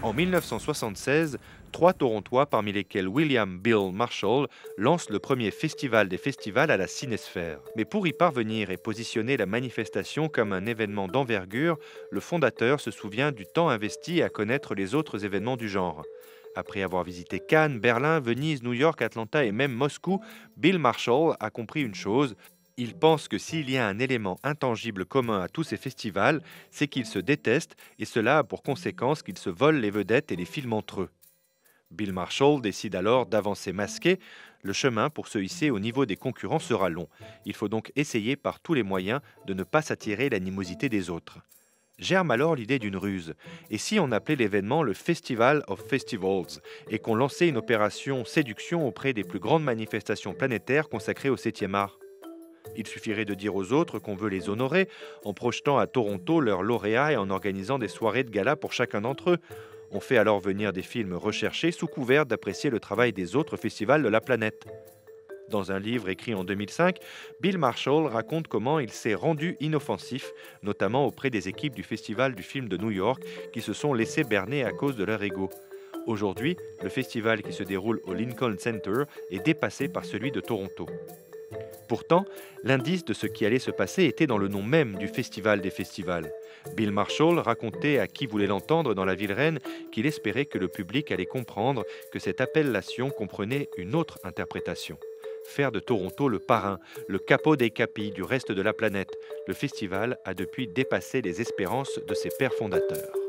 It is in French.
En 1976, trois Torontois, parmi lesquels William Bill Marshall, lancent le premier festival des festivals à la Cinesphère. Mais pour y parvenir et positionner la manifestation comme un événement d'envergure, le fondateur se souvient du temps investi à connaître les autres événements du genre. Après avoir visité Cannes, Berlin, Venise, New York, Atlanta et même Moscou, Bill Marshall a compris une chose. Il pense que s'il y a un élément intangible commun à tous ces festivals, c'est qu'ils se détestent et cela a pour conséquence qu'ils se volent les vedettes et les filment entre eux. Bill Marshall décide alors d'avancer masqué. Le chemin pour se hisser au niveau des concurrents sera long. Il faut donc essayer par tous les moyens de ne pas s'attirer l'animosité des autres. Germe alors l'idée d'une ruse. Et si on appelait l'événement le Festival of Festivals et qu'on lançait une opération séduction auprès des plus grandes manifestations planétaires consacrées au 7e art? Il suffirait de dire aux autres qu'on veut les honorer en projetant à Toronto leurs lauréats et en organisant des soirées de gala pour chacun d'entre eux. On fait alors venir des films recherchés sous couvert d'apprécier le travail des autres festivals de la planète. Dans un livre écrit en 2005, Bill Marshall raconte comment il s'est rendu inoffensif, notamment auprès des équipes du Festival du film de New York qui se sont laissés berner à cause de leur ego. Aujourd'hui, le festival qui se déroule au Lincoln Center est dépassé par celui de Toronto. Pourtant, l'indice de ce qui allait se passer était dans le nom même du Festival des festivals. Bill Marshall racontait à qui voulait l'entendre dans la ville reine qu'il espérait que le public allait comprendre que cette appellation comprenait une autre interprétation. Faire de Toronto le parrain, le capo dei capi du reste de la planète. Le festival a depuis dépassé les espérances de ses pères fondateurs.